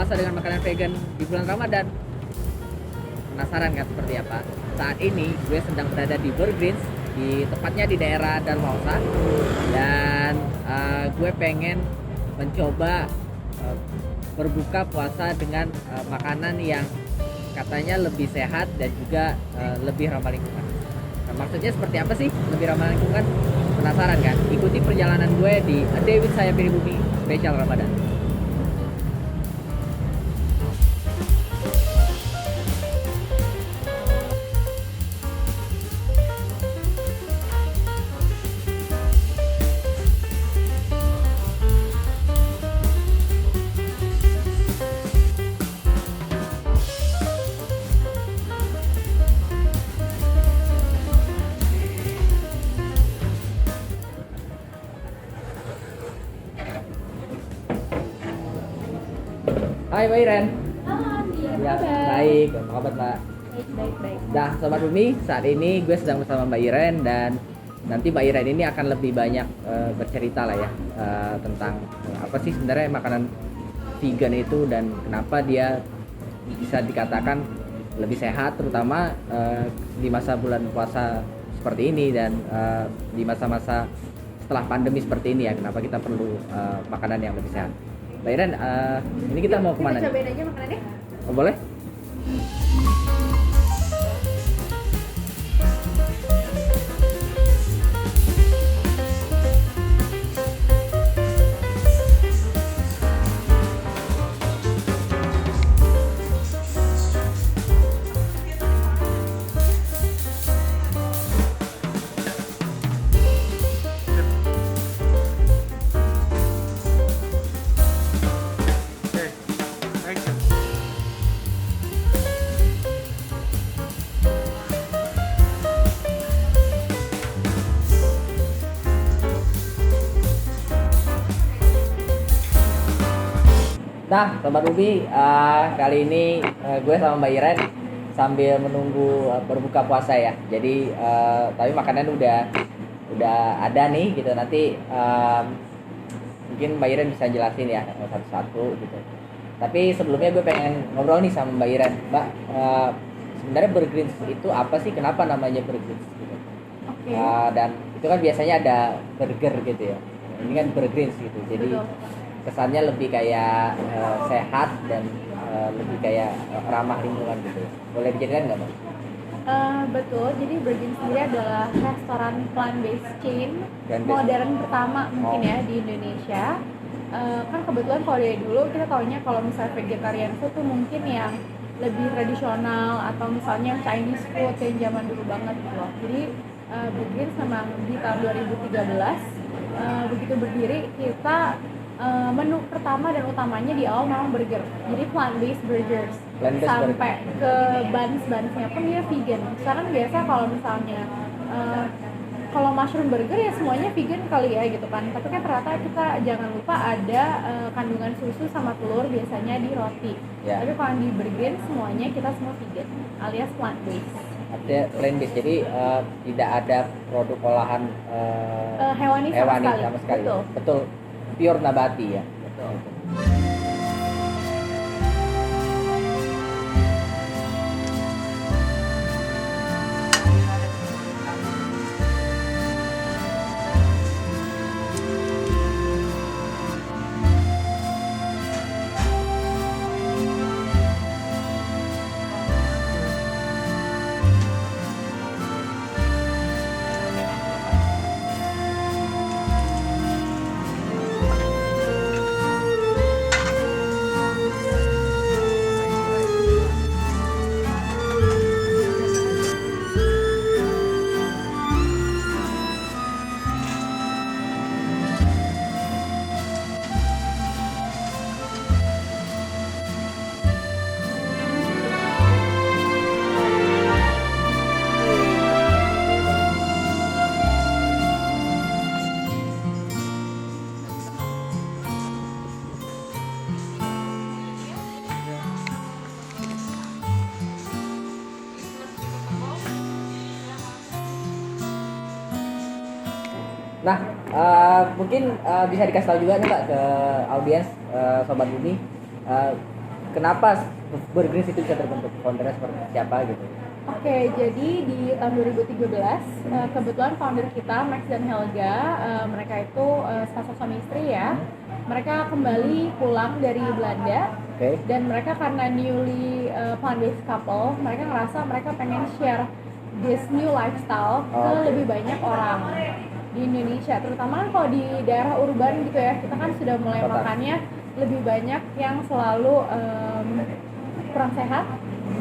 puasa dengan makanan vegan di bulan Ramadan. Penasaran kan seperti apa? Saat ini gue sedang berada di Burgreens, tepatnya di daerah Dalhousie, dan gue pengen mencoba berbuka puasa dengan makanan yang katanya lebih sehat dan juga lebih ramah lingkungan. Nah, maksudnya seperti apa sih lebih ramah lingkungan? Penasaran kan? Ikuti perjalanan gue di A Day with Saya Pribumi spesial Ramadan. Hai Mbak Iren. Halo Andi, apa Ya, kabar? baik. Apa kabar Mbak? Baik. Dah, Sobat Bumi, saat ini gue sedang bersama Mbak Iren, dan nanti Mbak Iren ini akan lebih banyak bercerita lah ya tentang apa sih sebenarnya makanan vegan itu dan kenapa dia bisa dikatakan lebih sehat, terutama di masa bulan puasa seperti ini dan di masa-masa setelah pandemi seperti ini ya, kenapa kita perlu makanan yang lebih sehat. Mbak Iren, ini kita mau kemana Kita nih? cobain aja makanannya. Oh, boleh? Nah, Sobat Ubi, kali ini gue sama Mbak Iren sambil menunggu berbuka puasa ya. Jadi, tapi makanan udah ada nih gitu. Nanti mungkin Mbak Iren bisa jelasin ya satu-satu gitu. Tapi sebelumnya gue pengen ngobrol nih sama Mbak Iren. Mbak, sebenarnya Burgreens itu apa sih? Kenapa namanya Burgreens? Gitu. Oke. Dan itu kan biasanya ada burger gitu ya. Ini kan Burgreens gitu. Jadi Betul. kesannya lebih kayak sehat dan lebih kayak ramah lingkungan gitu. Boleh dijadikan nggak, Mbak? Betul, jadi Burgreens sendiri adalah restoran plant-based chain Plant-based. modern pertama mungkin ya di Indonesia. Kan kebetulan kalau dari dulu kita taunya kalau misalnya vegetarian food tuh mungkin yang lebih tradisional atau misalnya Chinese food yang zaman dulu banget gitu loh. Jadi Burgreens memang di tahun 2013 begitu berdiri kita menu pertama dan utamanya di awal memang burger, jadi plant-based burgers. Plant-based Sampai ke buns-bunsnya pun dia vegan. Sekarang biasa kalau misalnya kalau mushroom burger ya semuanya vegan kali ya gitu kan, tapi kan ternyata kita jangan lupa ada kandungan susu sama telur biasanya di roti Ya. Tapi kalau di Burgreens semuanya kita semua vegan alias plant-based. Ada plant-based, jadi tidak ada produk olahan Hewani sama sekali. Betul. Betul, pure nabati ya. Betul. Nah, mungkin bisa dikasih tahu juga nih Pak ke audiens Sobat Bumi, kenapa Burgerins itu bisa terbentuk, foundernya seperti siapa gitu? Oke, jadi di tahun 2013 kebetulan founder kita Max dan Helga, mereka itu sepasang suami istri ya. Mereka kembali pulang dari Belanda. Dan mereka karena newly plant-based couple, mereka ngerasa mereka pengen share this new lifestyle ke lebih banyak orang di Indonesia, terutama kan kalau di daerah urban gitu ya, kita kan sudah mulai makannya lebih banyak yang selalu kurang sehat.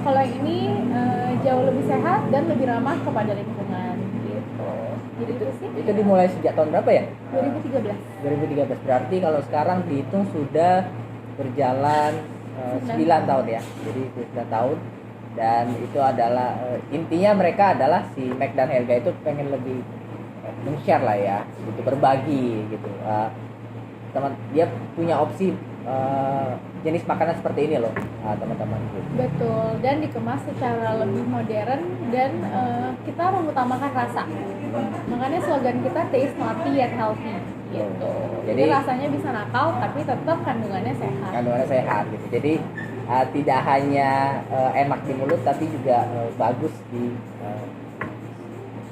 Kalau yang ini jauh lebih sehat dan lebih ramah kepada lingkungan gitu. Jadi itu sih. Itu dimulai sejak tahun berapa ya? 2013. 2013 berarti kalau sekarang dihitung sudah berjalan 9 tahun ya. Jadi 9 tahun dan itu adalah intinya mereka adalah si Mac dan Helga itu pengen lebih men-share lah ya, gitu, berbagi gitu. Dia punya opsi jenis makanan seperti ini loh, teman-teman. Betul, dan dikemas secara lebih modern dan kita mengutamakan rasa. Makanya slogan kita taste nutty yet healthy gitu. Jadi rasanya bisa nakal tapi tetap kandungannya sehat. Kandungannya sehat gitu. Jadi tidak hanya enak di mulut tapi juga bagus di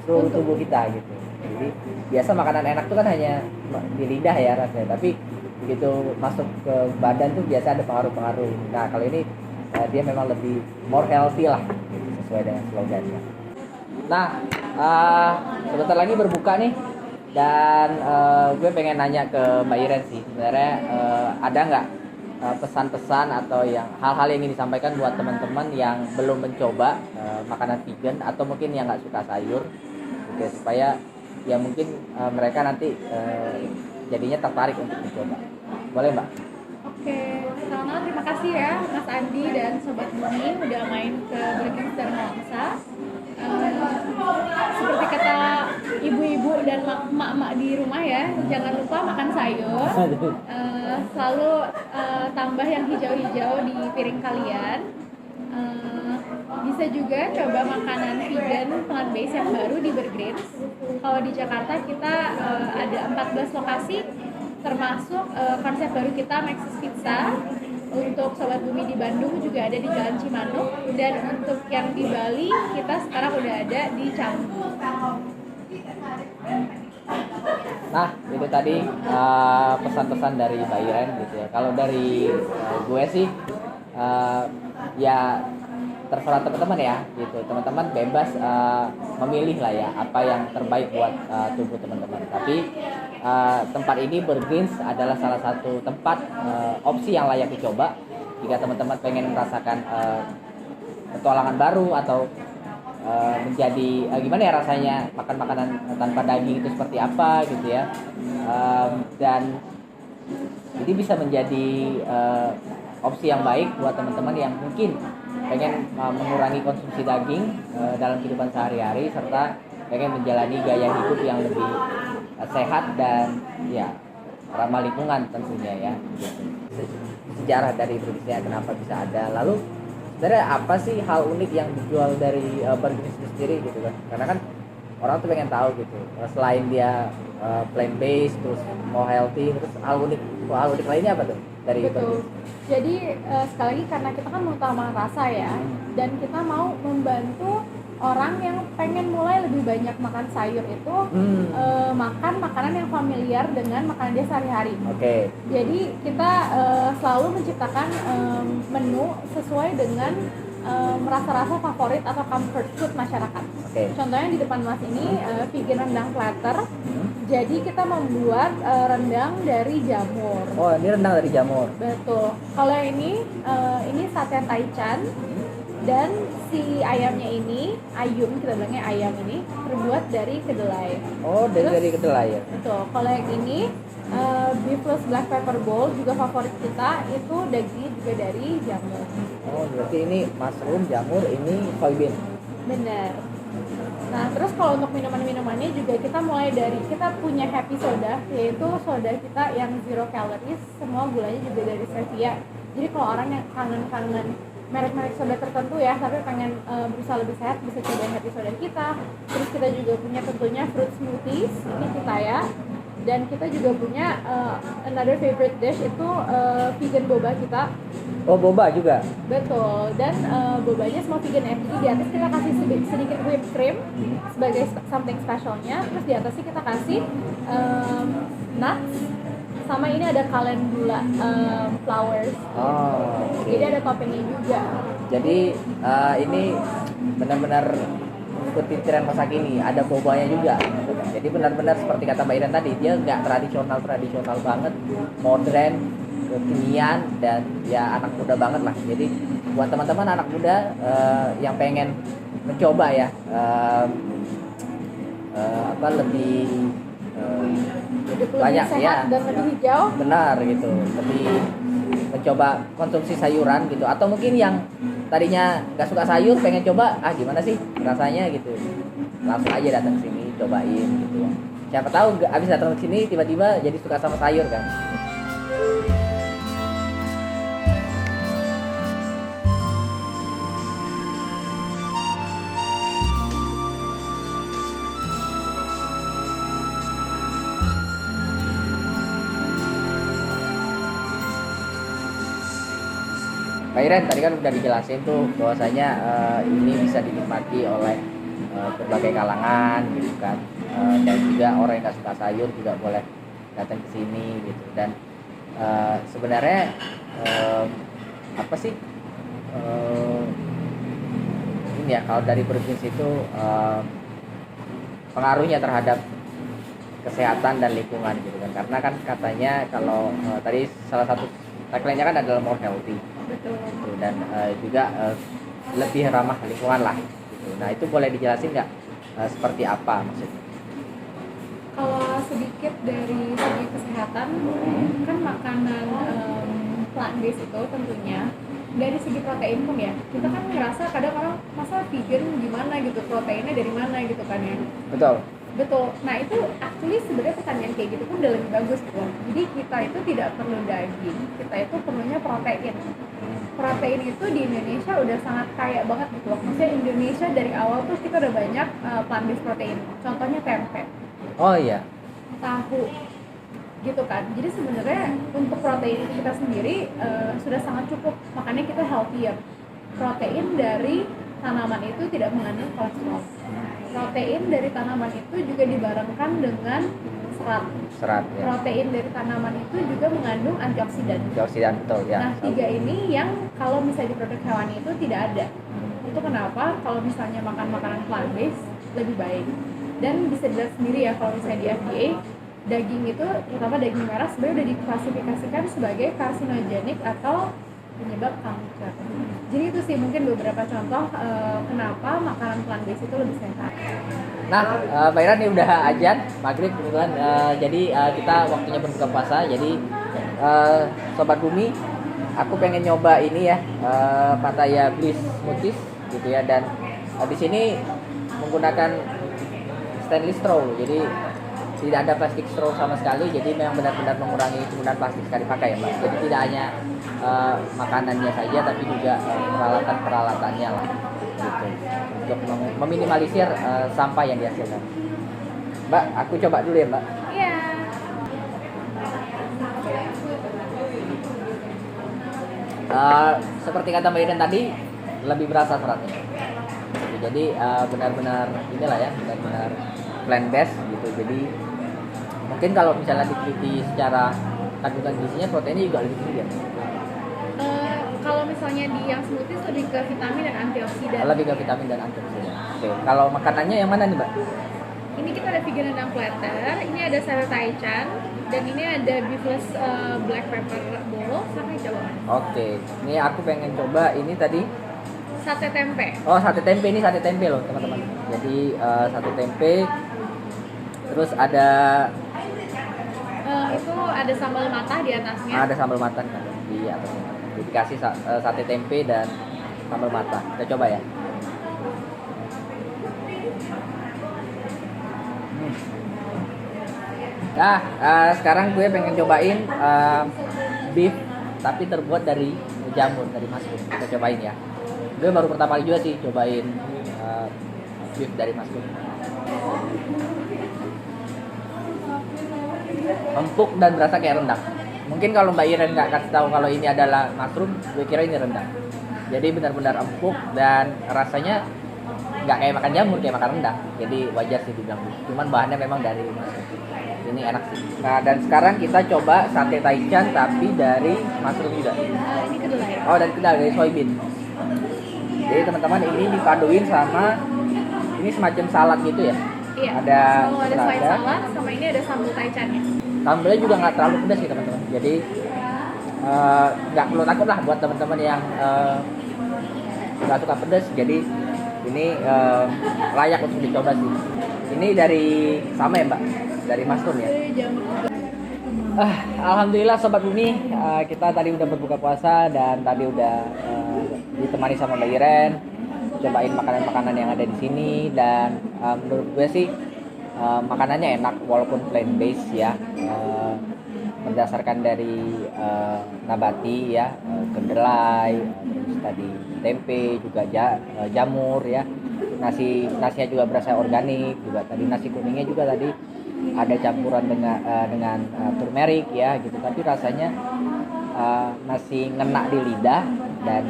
seluruh tubuh kita gitu. Jadi biasa makanan enak tuh kan hanya di lidah ya rasanya, tapi begitu masuk ke badan tuh biasa ada pengaruh-pengaruh. Nah kalau ini dia memang lebih more healthy lah gitu, sesuai dengan slogannya. Nah sebentar lagi berbuka nih dan gue pengen nanya ke Mbak Iren sih, sebenarnya ada nggak pesan-pesan atau yang hal-hal yang ingin disampaikan buat teman-teman yang belum mencoba makanan vegan atau mungkin yang nggak suka sayur gitu, supaya ya mungkin mereka nanti jadinya tertarik untuk mencoba. Boleh Mbak? Oke, pertama terima kasih ya Mas Andi dan Sobat Bumi udah main ke Burgerins Darmawangsa. Seperti kata ibu-ibu dan emak-emak di rumah ya, jangan lupa makan sayur, selalu tambah yang hijau-hijau di piring kalian. Bisa juga coba makanan vegan plant-based yang baru di Burgerins. Kalau di Jakarta kita ada 14 lokasi, termasuk konsep baru kita Maxis Pizza. Untuk Sobat Bumi di Bandung juga ada di Jalan Cimanuk, dan untuk yang di Bali kita sekarang udah ada di Canggu. Nah itu tadi pesan-pesan dari Mbak Iren gitu ya. Kalau dari gue sih ya terserah teman-teman ya gitu. Teman-teman bebas memilih lah ya apa yang terbaik buat tubuh teman-teman. Tapi tempat ini Burgerins adalah salah satu tempat opsi yang layak dicoba jika teman-teman pengen merasakan petualangan baru atau menjadi gimana ya rasanya makan makanan tanpa daging itu seperti apa gitu ya. Dan jadi bisa menjadi opsi yang baik buat teman-teman yang mungkin pengen mengurangi konsumsi daging dalam kehidupan sehari-hari serta pengen menjalani gaya hidup yang lebih sehat dan ya ramah lingkungan tentunya ya. Sejarah dari Burgerins kenapa bisa ada, lalu sebenarnya apa sih hal unik yang dijual dari Burgerins itu sendiri gitu kan, karena kan orang tuh pengen tahu gitu, selain dia plant based terus mau healthy, terus hal unik lainnya apa tuh dari Burgerins? Jadi sekali lagi karena kita kan mengutamakan rasa ya, dan kita mau membantu orang yang pengen mulai lebih banyak makan sayur itu makan makanan yang familiar dengan makanan dia sehari-hari. Jadi kita selalu menciptakan menu sesuai dengan rasa-rasa favorit atau comfort food masyarakat. Contohnya di depan Mas ini vegan rendang platter. Jadi kita membuat rendang dari jamur. Oh, ini rendang dari jamur. Betul. Kalau ini sate taichan. Dan si ayamnya ini, ayam kita bilangnya ayam ini terbuat dari kedelai. Oh, dari kedelai ya. Betul. Kalau yang ini beefless black pepper bowl juga favorit kita, itu daging juga dari jamur. Oh, berarti ini mushroom, jamur, ini soybean. Benar. Nah, terus kalau untuk minuman-minumannya juga kita mulai dari, kita punya happy soda, yaitu soda kita yang zero calories, semua gulanya juga dari stevia. Jadi kalau orang yang kangen-kangen merek-merek soda tertentu ya, tapi pengen berusaha lebih sehat, bisa coba happy soda kita. Terus kita juga punya tentunya fruit smoothies, ini kita ya. Dan kita juga punya another favorite dish itu vegan boba kita. Oh, boba juga. Betul, dan bobanya semua vegan ya. Jadi di atas kita kasih sedikit whipped cream sebagai something specialnya. Terus di atasnya kita kasih nuts, sama ini ada calendula flowers. Oh, oke. Jadi ada toppingnya juga. Jadi ini benar-benar mengikuti tren masa kini, ada bobanya juga. Jadi benar-benar seperti kata Mbak Iren tadi, dia nggak tradisional banget, modern, kekinian, dan ya anak muda banget lah. Jadi buat teman-teman anak muda yang pengen mencoba ya lebih Hidup lebih banyak sehat ya, dan lebih hijau. benar gitu, lebih mencoba konsumsi sayuran gitu, atau mungkin yang tadinya nggak suka sayur pengen coba gimana sih rasanya gitu, langsung aja datang ke sini cobain gitu. Siapa tahu abis datang ke sini tiba-tiba jadi suka sama sayur kan. Pak Iren tadi kan udah dijelasin tuh bahwasanya ini bisa dinikmati oleh berbagai kalangan gitu kan. Dan juga orang yang nggak suka sayur juga boleh datang ke sini gitu. Dan sebenarnya apa sih ini ya, kalau dari Burgrins itu pengaruhnya terhadap kesehatan dan lingkungan gitu kan, karena kan katanya kalau tadi salah satu tagline-nya kan adalah more healthy. Betul. Gitu. Dan juga lebih ramah lingkungan lah gitu. Nah itu boleh dijelasin nggak seperti apa maksudnya? Kalau sedikit dari segi kesehatan, kan makanan plant based itu tentunya dari segi protein pun ya, kita kan ngerasa kadang orang masa vegan gimana gitu, proteinnya dari mana gitu kan ya. Betul. Nah itu actually sebenarnya pertanyaan kayak gitu pun udah lebih bagus gitu. Jadi kita itu tidak perlu daging, kita itu perlunya protein. Protein itu di Indonesia udah sangat kaya banget gitu. Maksudnya Indonesia dari awal tuh kita udah banyak plant based protein. Contohnya tempe. Oh iya. Tahu. Gitu kan. Jadi sebenarnya untuk protein itu kita sendiri sudah sangat cukup. Makanya kita healthier. Protein dari tanaman itu tidak mengandung kolesterol. Protein dari tanaman itu juga dibarengkan dengan serat ya. Protein dari tanaman itu juga mengandung antioksidan. Betul ya. Nah, tiga ini yang kalau misalnya di produk hewani itu tidak ada. Itu kenapa kalau misalnya makan makanan plant based lebih baik. Dan bisa dilihat sendiri ya kalau misalnya di FDA, daging itu terutama daging merah sebenarnya udah diklasifikasikan sebagai karsinogenik atau penyebab kanker. Jadi itu sih mungkin beberapa contoh kenapa makanan plant based itu lebih sehat. Nah, Mbak Ira ini udah azan maghrib kebetulan, jadi kita waktunya berbuka puasa. Jadi Sobat Bumi, aku pengen nyoba ini ya, Pattaya Bliss Smoothies gitu ya. Dan di sini menggunakan stainless straw, jadi tidak ada plastik straw sama sekali. Jadi memang benar-benar mengurangi penggunaan plastik sekali pakai ya Mbak. Jadi tidak hanya makanannya saja, tapi juga peralatan-peralatannya lah gitu, untuk meminimalisir sampah yang dihasilkan. Mbak, aku coba dulu ya Mbak. Iya. Seperti kata Mbak Iren tadi, lebih berasa seratnya gitu. Jadi benar-benar inilah ya, benar-benar plant based gitu. Jadi mungkin kalau misalnya diteliti secara kandungan gizinya, proteinnya juga lebih tinggi ya. Kalau misalnya di yang smoothies lebih ke vitamin dan antioksidan. Lebih ke vitamin dan antioksidan. Oke. Kalau makanannya yang mana nih Mbak? Ini kita ada vegan rendang platter, ini ada sate taichan, dan ini ada beefless black pepper bowl. Sampai coba. Oke. Ini aku pengen coba ini tadi. Sate tempe. Oh, sate tempe, ini sate tempe loh teman-teman. Jadi sate tempe. Terus ada itu ada sambal matah di atasnya. Ada sambal matah kan di atasnya. Jadi dikasih sate tempe dan sambal matah. Kita coba ya. Nah, sekarang gue pengen cobain beef tapi terbuat dari jamur, dari mushroom. Kita cobain ya. Gue baru pertama kali juga sih cobain beef dari mushroom. empuk dan berasa kayak rendang. Mungkin kalau Mbak Iren nggak kasih tahu kalau ini adalah mushroom, gue kira ini rendang. Jadi benar-benar empuk dan rasanya nggak kayak makan jamur, kayak makan rendang. Jadi wajar sih dibilang. Cuman bahannya memang dari mushroom. Ini enak sih. Nah, dan sekarang kita coba sate taichan tapi dari mushroom juga. Ini kedelai. Oh, dari kedelai, dari soybean. Jadi teman-teman ini dipaduin sama ini semacam salad gitu ya. Iya. Ada Selalu ada soy selada. salad, sama ini ada sambal taichannya. Sambalnya juga nggak terlalu pedas sih teman-teman. Jadi nggak perlu takut lah buat teman-teman yang nggak suka pedas. Jadi ini layak untuk dicoba sih. Ini dari sama ya Mbak, dari mushroom ya. Alhamdulillah Sobat Bumi, kita tadi udah berbuka puasa dan tadi udah ditemani sama Mbak Iren, cobain makanan-makanan yang ada di sini dan menurut gue sih makanannya enak walaupun plant based ya, berdasarkan dari nabati ya, kedelai, terus tadi tempe juga jamur ya, nasinya juga berasa organik juga, tadi nasi kuningnya juga tadi ada campuran dengan turmeric ya gitu, tapi rasanya masih ngena di lidah dan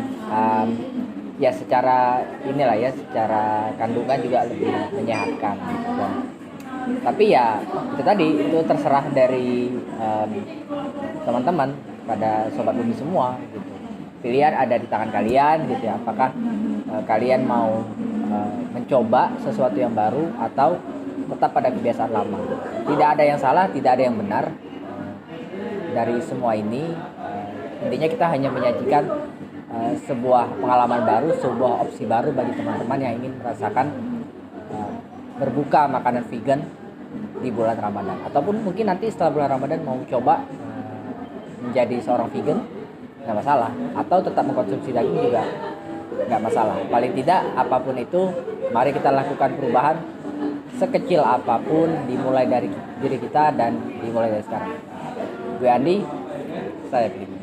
ya secara inilah ya, secara kandungan juga lebih menyehatkan gitu. Dan tapi ya itu tadi, itu terserah dari teman-teman pada Sobat Bumi semua gitu. Pilihan ada di tangan kalian gitu ya, apakah kalian mau mencoba sesuatu yang baru atau tetap pada kebiasaan lama. Tidak ada yang salah, tidak ada yang benar dari semua ini. Intinya kita hanya menyajikan sebuah pengalaman baru, sebuah opsi baru bagi teman-teman yang ingin merasakan berbuka makanan vegan di bulan Ramadan, ataupun mungkin nanti setelah bulan Ramadan mau coba menjadi seorang vegan, nggak masalah, atau tetap mengkonsumsi daging juga nggak masalah. Paling tidak apapun itu, mari kita lakukan perubahan sekecil apapun, dimulai dari diri kita dan dimulai dari sekarang. Gue Andi, saya Philip.